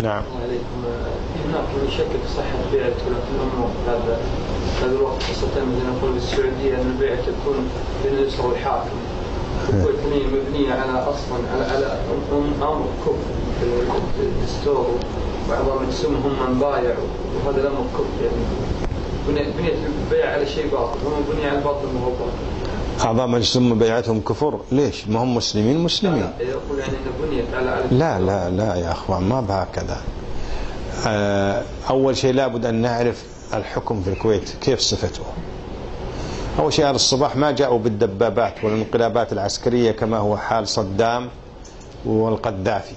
نعم. عليكم. هناك شك في صحة بيعة ولاة الأمور هذا الوقت، خاصة مثلا نقول بالسعودية أن البيعة تكون بين الأسرة والحاكم، والثنين مبنية على أصلا على أمر كفر في الدستور، وبعضهم يقسمهم من بايع، وهذا الأمر كفر يعني بنية البيع على شيء باطل، هم بنية على الباطل وهو باطل. أعضاء مجلس الأمة بيعتهم كفر، ليش؟ ما هم مسلمين؟ لا يقول يعني أنه بنيت على لا لا لا يا أخوان، ما بهكذا. أول شيء لابد أن نعرف الحكم في الكويت كيف صفته. أول شيء أهل الصباح ما جاءوا بالدبابات والانقلابات العسكرية كما هو حال صدام والقذافي،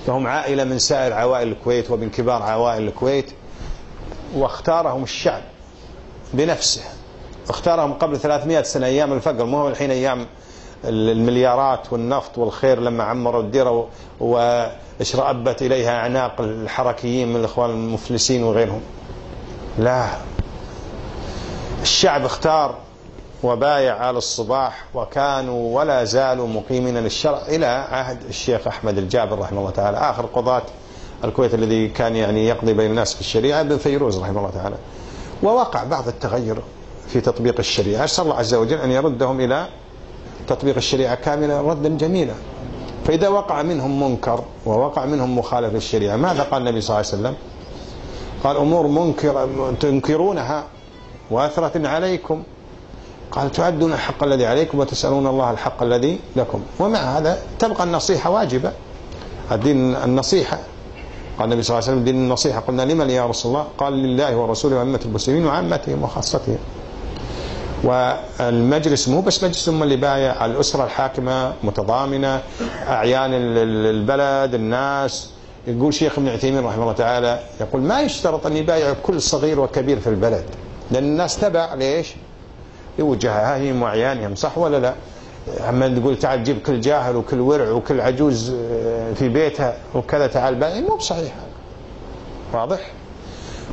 فهم عائلة من سائر عوائل الكويت ومن كبار عوائل الكويت، واختارهم الشعب بنفسه، اختارهم قبل 300 سنة أيام الفقر، مو هو الحين أيام المليارات والنفط والخير لما عمروا الديرة واشرأبت إليها أعناق الحركيين من الإخوان المفلسين وغيرهم. لا، الشعب اختار وبايع آل الصباح، وكانوا ولا زالوا مقيمين للشرع إلى عهد الشيخ أحمد الجابر رحمه الله تعالى، آخر قضاة الكويت الذي كان يعني يقضي بين الناس في الشريعة، ابن فيروز رحمه الله تعالى. ووقع بعض التغير في تطبيق الشريعة، أسأل الله عز وجل أن يردهم إلى تطبيق الشريعة كاملة ردا جميلا. فإذا وقع منهم منكر ووقع منهم مخالف للشريعة، ماذا قال النبي صلى الله عليه وسلم؟ قال: أمور منكر تنكرونها وأثرة عليكم، قال: تعدون الحق الذي عليكم وتسألون الله الحق الذي لكم. ومع هذا تبقى النصيحة واجبة، الدين النصيحة. قال النبي صلى الله عليه وسلم: دين النصيحة. قلنا: لمن يا رسول الله؟ قال: لله ورسوله وأئمة المسلمين وعامتهم وخاصتهم. والمجلس مو بس مجلس اللي بايع، الأسرة الحاكمة متضامنة، أعيان البلد، الناس. يقول شيخ ابن عثيمين رحمه الله تعالى، يقول: ما يشترط أن يبايع كل صغير وكبير في البلد، لأن الناس تبع ليش؟ لوجهائهم وأعيانهم، صح ولا لا؟ أما تقول تعال جيب كل جاهل وكل ورع وكل عجوز في بيتها وكذا تعال بايع، مو بصحيح، واضح؟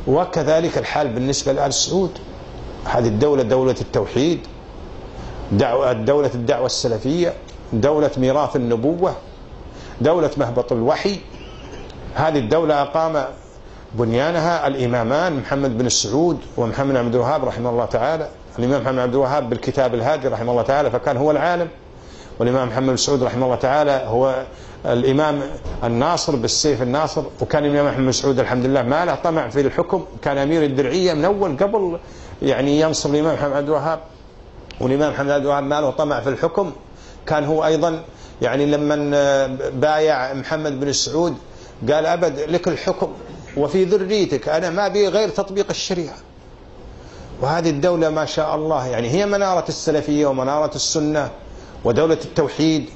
وكذلك الحال بالنسبة لآل سعود. هذه الدولة دولة التوحيد، دولة الدعوة السلفية، دولة ميراث النبوة، دولة مهبط الوحي. هذه الدولة أقام بنيانها الإمامان محمد بن سعود ومحمد بن عبد الوهاب رحمه الله تعالى. الإمام محمد بن عبد الوهاب بالكتاب الهادي رحمه الله تعالى فكان هو العالم، والإمام محمد بن سعود رحمه الله تعالى هو الإمام الناصر بالسيف الناصر. وكان الإمام محمد بن سعود الحمد لله ما له طمع في الحكم، كان أمير الدرعية من أول قبل يعني ينصر الإمام محمد بن عبد الوهاب. والإمام محمد بن عبد الوهاب ما له طمع في الحكم، كان هو أيضا يعني لما بايع محمد بن سعود قال: أبد لك الحكم وفي ذريتك، أنا ما بي غير تطبيق الشريعة. وهذه الدولة ما شاء الله يعني هي منارة السلفية ومنارة السنة ودولة التوحيد،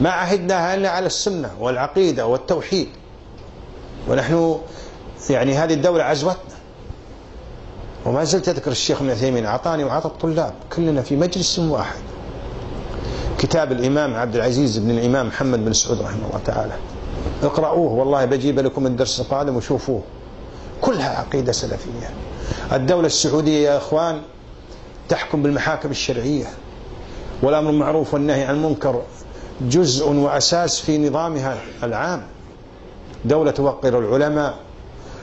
ما عهدناها إلا على السنة والعقيدة والتوحيد. ونحن يعني هذه الدولة عزوتنا، وما زلت أذكر الشيخ ابن عثيمين أعطاني وعطى الطلاب كلنا في مجلس واحد كتاب الإمام عبد العزيز بن الإمام محمد بن سعود رحمه الله تعالى، اقرأوه والله بجيب لكم الدرس القادم وشوفوه، كلها عقيدة سلفية. الدولة السعودية يا إخوان تحكم بالمحاكم الشرعية، والأمر المعروف والنهي عن المنكر جزء وأساس في نظامها العام. دولة توقر العلماء،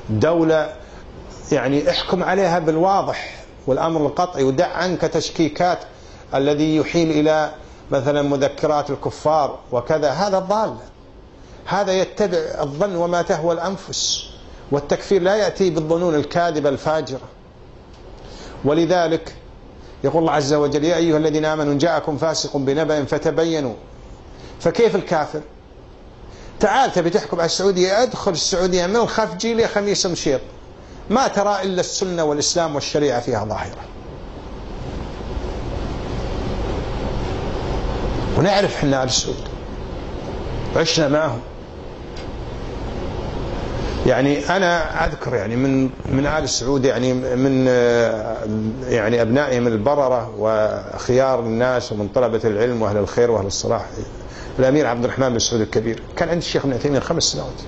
دولة يعني احكم عليها بالواضح والأمر القطعي، ودع عنك تشكيكات الذي يحيل إلى مثلا مذكرات الكفار وكذا، هذا ضال، هذا يتبع الظن وما تهوى الأنفس، والتكفير لا يأتي بالظنون الكاذبة الفاجرة. ولذلك يقول الله عز وجل: يا أيها الذين آمنوا إن جاءكم فاسق بنبأ فتبينوا. فكيف الكافر؟ تعال تبي تحكم على السعودية، ادخل السعودية من الخفجي لخميس مشيط، ما ترى إلا السنة والإسلام والشريعة فيها ظاهرة. ونعرف حنا آل سعود، عشنا معهم. يعني أنا أذكر يعني من آل سعود يعني من يعني أبنائهم البررة وخيار الناس ومن طلبة العلم وأهل الخير وأهل الصلاح، الأمير عبد الرحمن بن سعود الكبير كان عند الشيخ ابن عثيمين 5 سنوات،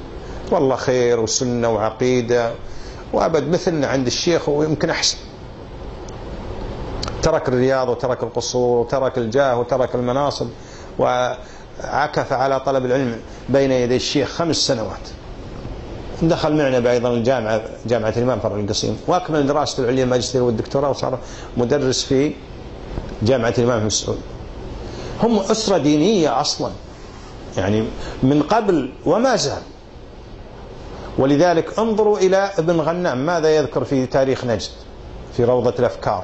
والله خير وسنة وعقيدة وأبد مثلنا عند الشيخ ويمكن أحسن. ترك الرياض وترك القصور وترك الجاه وترك المناصب عكف على طلب العلم بين يدي الشيخ 5 سنوات. دخل معنا أيضا جامعة الإمام فرع القصيم، وأكمل دراسته العليا الماجستير والدكتوراه، وصار مدرس في جامعة الإمام في السعود. هم أسرة دينية أصلا يعني من قبل وما زال. ولذلك انظروا إلى ابن غنام ماذا يذكر في تاريخ نجد في روضة الأفكار،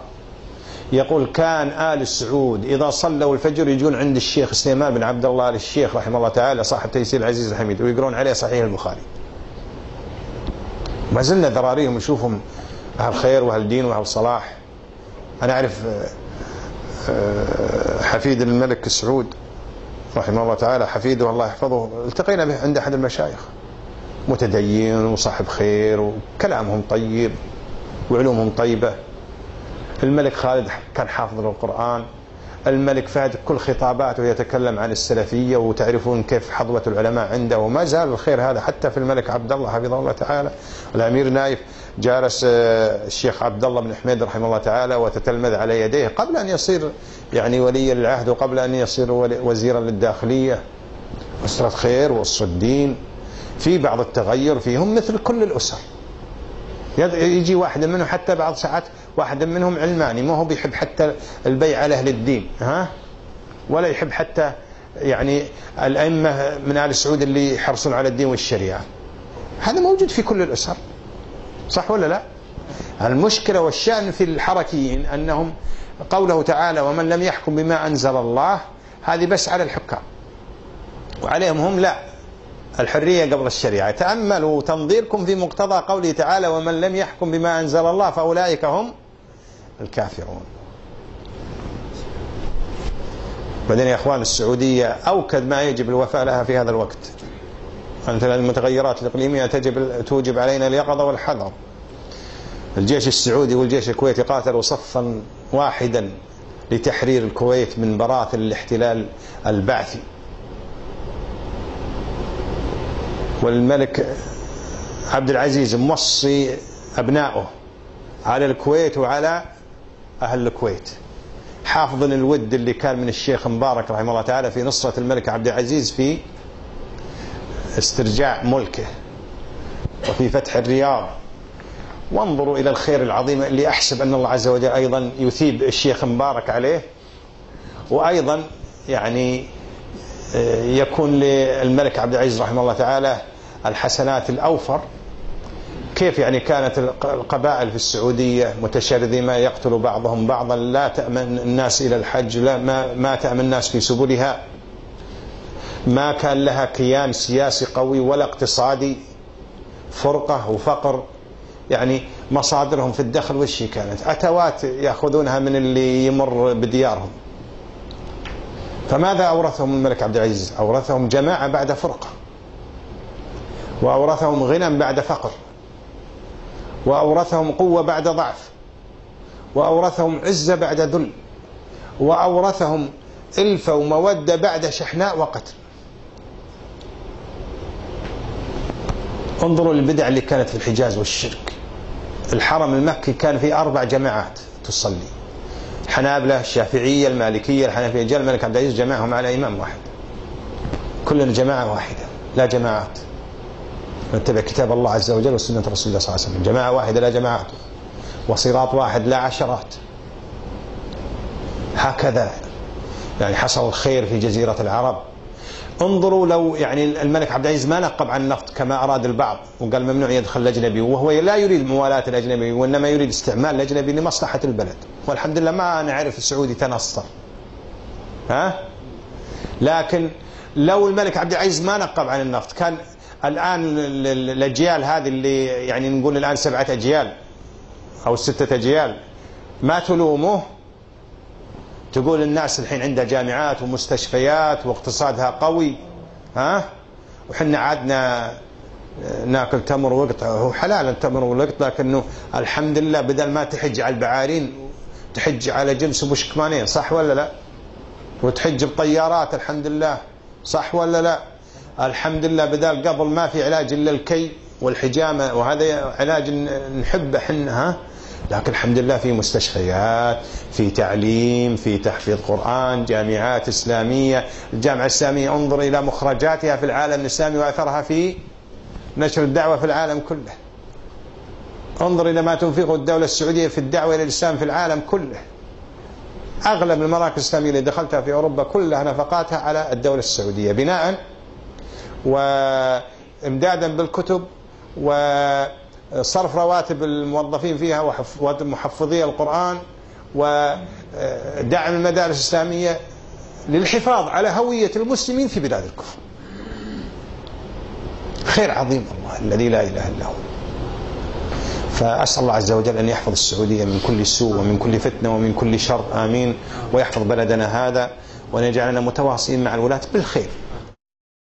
يقول كان آل السعود إذا صلوا الفجر يجون عند الشيخ سليمان بن عبد الله آل الشيخ رحمه الله تعالى صاحب تيسير العزيز الحميد ويقرون عليه صحيح البخاري. ما زلنا ذراريهم نشوفهم أهل خير وأهل دين وأهل صلاح. أنا أعرف حفيد الملك سعود رحمه الله تعالى، حفيده الله يحفظه، التقينا به عند أحد المشايخ، متدين وصاحب خير وكلامهم طيب وعلومهم طيبة. الملك خالد كان حافظ للقرآن. الملك فهد كل خطاباته يتكلم عن السلفية، وتعرفون كيف حظوة العلماء عنده، وما زال الخير هذا حتى في الملك عبد الله حفظه الله تعالى. الأمير نايف جالس الشيخ عبد الله بن حميد رحمه الله تعالى وتتلمذ على يديه قبل أن يصير يعني ولي العهد وقبل أن يصير وزيرا للداخلية. أسرة خير وأسرة دين، في بعض التغير فيهم مثل كل الأسر. يجي واحد منهم حتى بعض ساعات واحد منهم علماني، ما هو بيحب حتى البيع على أهل الدين ولا يحب حتى يعني الأئمة من آل سعود اللي يحرصون على الدين والشريعة. هذا موجود في كل الأسر، صح ولا لا؟ المشكلة والشأن في الحركيين أنهم قوله تعالى ومن لم يحكم بما أنزل الله، هذه بس على الحكام، وعليهم هم لا، الحرية قبل الشريعة. تأملوا تنظيركم في مقتضى قوله تعالى ومن لم يحكم بما أنزل الله فأولئك هم الكافرون. بعدين يا أخوان السعودية أوكد ما يجب الوفاء لها في هذا الوقت. أنت المتغيرات الإقليمية توجب علينا اليقظة والحذر. الجيش السعودي والجيش الكويتي قاتلوا صفا واحدا لتحرير الكويت من براثن الاحتلال البعثي. والملك عبد العزيز موصي أبنائه على الكويت وعلى أهل الكويت، حافظا الود اللي كان من الشيخ مبارك رحمه الله تعالى في نصرة الملك عبد العزيز في استرجاع ملكه وفي فتح الرياض. وانظروا إلى الخير العظيم اللي أحسب أن الله عز وجل أيضا يثيب الشيخ مبارك عليه، وأيضا يعني يكون للملك عبد العزيز رحمه الله تعالى الحسنات الأوفر. كيف يعني كانت القبائل في السعودية متشرذمة يقتل بعضهم بعضا، لا تأمن الناس إلى الحج، لا ما تأمن الناس في سبلها، ما كان لها كيان سياسي قوي ولا اقتصادي، فرقة وفقر. يعني مصادرهم في الدخل وش كانت؟ أتوات يأخذونها من اللي يمر بديارهم. فماذا أورثهم الملك عبد العزيز؟ أورثهم جماعة بعد فرقة، وأورثهم غنى بعد فقر، وأورثهم قوة بعد ضعف، وأورثهم عزة بعد ذل، وأورثهم ألفة ومودة بعد شحناء وقتل. انظروا للبدع اللي كانت في الحجاز والشرك. الحرم المكي كان فيه 4 جماعات تصلي، الحنابلة، الشافعية، المالكية، الحنفية. جاء الملك عبد العزيز جمعهم على إمام واحد، كلنا جماعة واحدة لا جماعات، نتبع كتاب الله عز وجل وسنة رسول الله صلى الله عليه وسلم. جماعة واحدة لا جماعات، وصراط واحد لا عشرات. هكذا يعني حصل الخير في جزيرة العرب. انظروا لو يعني الملك عبد العزيز ما نقب عن النفط كما أراد البعض وقال ممنوع يدخل الأجنبي، وهو لا يريد موالاة الأجنبي وإنما يريد استعمال الأجنبي لمصلحة البلد. والحمد لله ما نعرف السعودي تنصر، لكن لو الملك عبد العزيز ما نقب عن النفط كان الآن الأجيال هذه اللي يعني نقول الآن 7 أجيال أو 6 أجيال ما تلومه، تقول الناس الحين عندها جامعات ومستشفيات واقتصادها قوي، وحنا عادنا ناكل تمر وقطع. هو حلال التمر والقطع، لكنه الحمد لله بدل ما تحج على البعارين تحج على جنس بوشكمانين، صح ولا لا؟ وتحج بطيارات الحمد لله، صح ولا لا؟ الحمد لله بدل قبل ما في علاج إلا الكي والحجامة، وهذا علاج نحبه حنا. لكن الحمد لله في مستشفيات، في تعليم، في تحفيظ قرآن، جامعات إسلامية. الجامعة الإسلامية انظر إلى مخرجاتها في العالم الإسلامي وأثرها في نشر الدعوة في العالم كله. انظر إلى ما تنفقه الدولة السعودية في الدعوة إلى الإسلام في العالم كله. أغلب المراكز الإسلامية اللي دخلتها في أوروبا كلها نفقاتها على الدولة السعودية، بناء وإمدادا بالكتب وصرف رواتب الموظفين فيها ومحفظي القرآن ودعم المدارس الإسلامية للحفاظ على هوية المسلمين في بلاد الكفر. خير عظيم الله الذي لا إله إلا هو. فأسأل الله عز وجل أن يحفظ السعودية من كل سوء ومن كل فتنة ومن كل شر، آمين. ويحفظ بلدنا هذا وأن يجعلنا متواصلين مع الولاة بالخير.